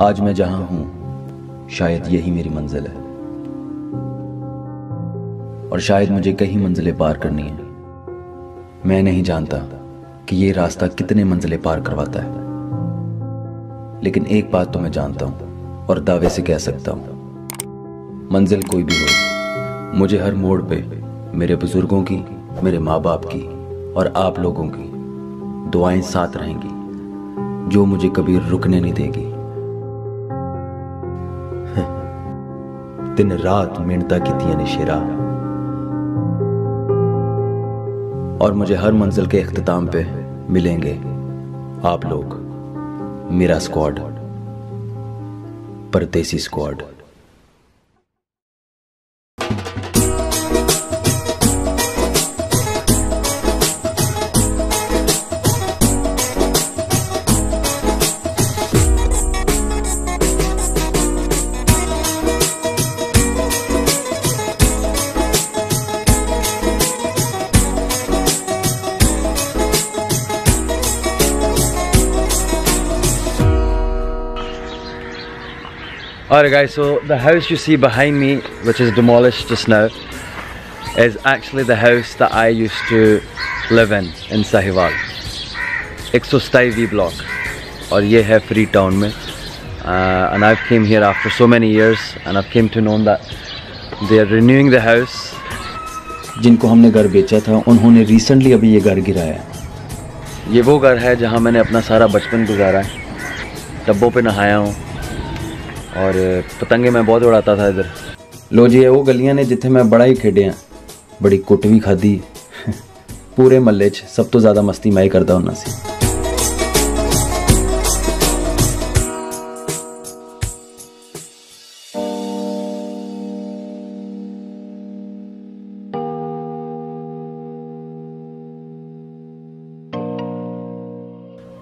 आज मैं जहां हूं शायद यही मेरी मंजिल है, और शायद मुझे कई मंजिलें पार करनी है। मैं नहीं जानता कि ये रास्ता कितने मंजिलें पार करवाता है, लेकिन एक बात तो मैं जानता हूं और दावे से कह सकता हूं, मंजिल कोई भी हो, मुझे हर मोड़ पे मेरे बुजुर्गों की, मेरे माँ बाप की और आप लोगों की दुआएं साथ रहेंगी, जो मुझे कभी रुकने नहीं देगी। दिन रात मिन्नतां कीतियां ने शेरा, और मुझे हर मंजिल के इख्तिताम पे मिलेंगे आप लोग, मेरा स्क्वाड, परदेसी squad. Alright guys, so the house you see behind me, which is demolished just now, is actually the house that I used to live in Sahiwal, 127 block, और ये है फ्री टाउन में, and I've came here after so many years and I've came to know that they are renewing the house. जिनको हमने घर बेचा था उन्होंने रिसेंटली अभी ये घर गिराया है। ये वो घर है जहाँ मैंने अपना सारा बचपन गुजारा है, टब्बों पे नहाया हूँ और पतंगे मैं बहुत उड़ाता था इधर। लो जी, वो गलियां ने जिथे मैं बड़ा ही खेडिया, बड़ी कुट भी खाधी, पूरे महल्ले च सब तो ज़्यादा मस्ती मैं ही करदा हुंदा सी।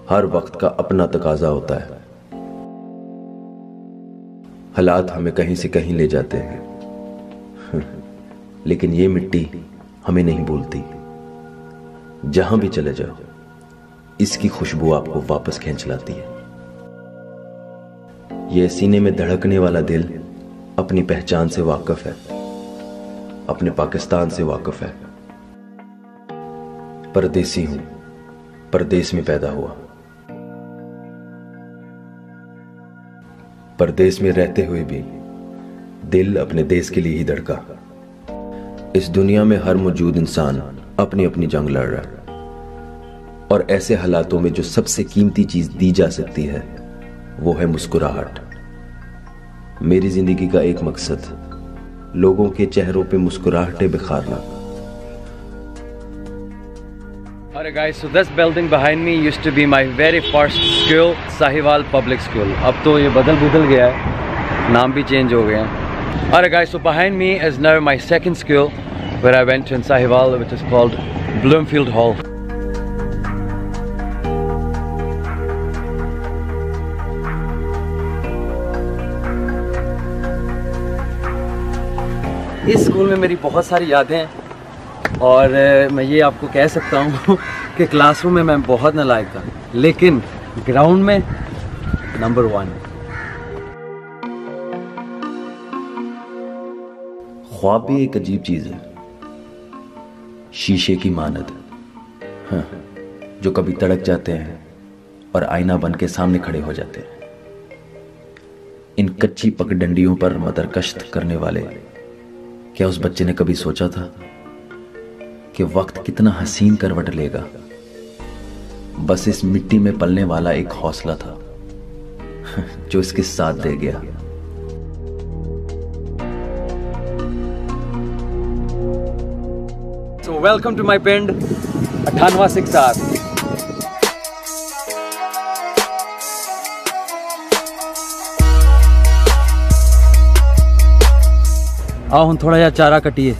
हर वक्त का अपना तकाजा होता है, हालात हमें कहीं से कहीं ले जाते हैं, लेकिन ये मिट्टी हमें नहीं भूलती। जहां भी चले जाओ, इसकी खुशबू आपको वापस खींच लाती है। ये सीने में धड़कने वाला दिल अपनी पहचान से वाकिफ है, अपने पाकिस्तान से वाकिफ है। परदेसी हूं, परदेश में पैदा हुआ, परदेश में रहते हुए भी दिल अपने देश के लिए ही धड़का। इस दुनिया में हर मौजूद इंसान अपनी अपनी जंग लड़ रहा है, और ऐसे हालातों में जो सबसे कीमती चीज दी जा सकती है वो है मुस्कुराहट। मेरी जिंदगी का एक मकसद लोगों के चेहरों पे मुस्कुराहटें बिखारना। Alright guys, so this building behind me used to be my very first school, Sahiwal Public School. अब तो ये बदल गया है, नाम भी चेंज हो गया है। Alright guys, so behind me is now my second school where I went to in Sahiwal, which is called Bloomfield Hall. इस स्कूल में मेरी बहुत सारी यादें हैं, और मैं ये आपको कह सकता हूँ कि क्लासरूम में मैं बहुत नालायक था, लेकिन ग्राउंड में नंबर 1। ख्वाब भी एक अजीब चीज है, शीशे की मानद, हाँ, जो कभी तड़क जाते हैं और आईना बन के सामने खड़े हो जाते हैं। इन कच्ची पगडंडियों पर मदरकश्त करने वाले, क्या उस बच्चे ने कभी सोचा था कि वक्त कितना हसीन करवट लेगा? बस इस मिट्टी में पलने वाला एक हौसला था जो इसके साथ दे गया। So welcome to my पिंड 98 सिख साथ। आओ हम थोड़ा जा चारा कटिए।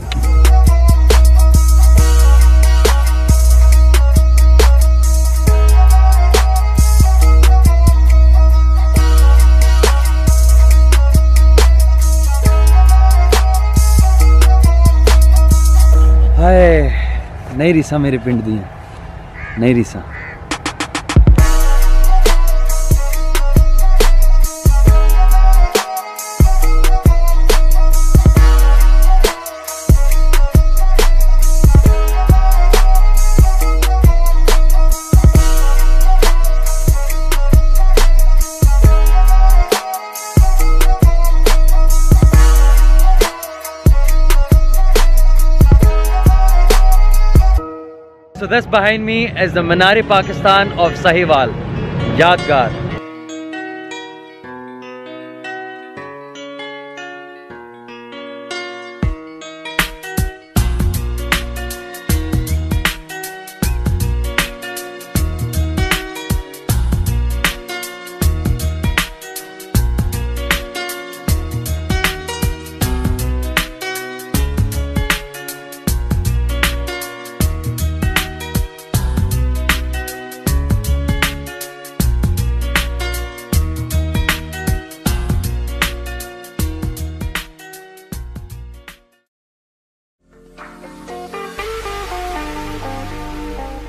हाय, नहीं रीसा मेरे पिंड दी, नहीं रीसा। so this behind me is the Minar-e-Pakistan of Sahiwal. Yadgar.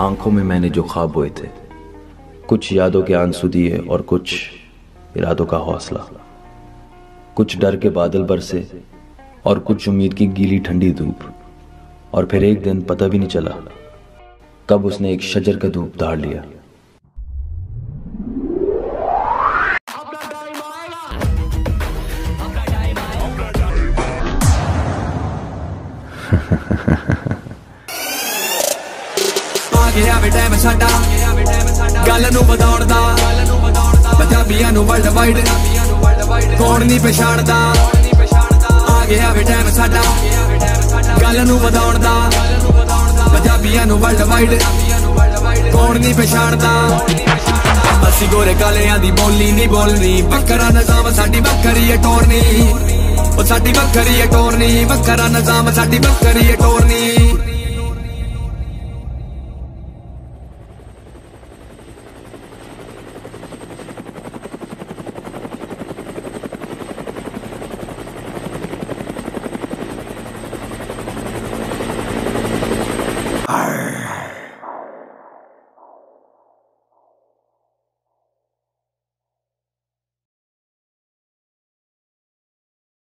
आंखों में मैंने जो ख्वाब बोए थे, कुछ यादों के आंसू दिए और कुछ इरादों का हौसला, कुछ डर के बादल बरसे और कुछ उम्मीद की गीली ठंडी धूप। और फिर एक दिन पता भी नहीं चला कब उसने एक शजर का धूप धाड़ लिया। गया वे टाइम साडा गल नूं वधाउण दा पंजाबियां नूं वर्ल्ड वाइड कौन नहीं पछाणदा। आ गया वे टाइम साडा गल नूं वधाउण दा पंजाबियां नूं वर्ल्ड वाइड कौन नहीं पछाणदा। असीं गोरे कालियां दी बोली नहीं बोलनी, बक्करा निजाम साडी बक्करी है टोरनी, ओ साडी बक्करी है टोरनी, बक्करा निजाम साडी बक्करी है टोरनी। Arr.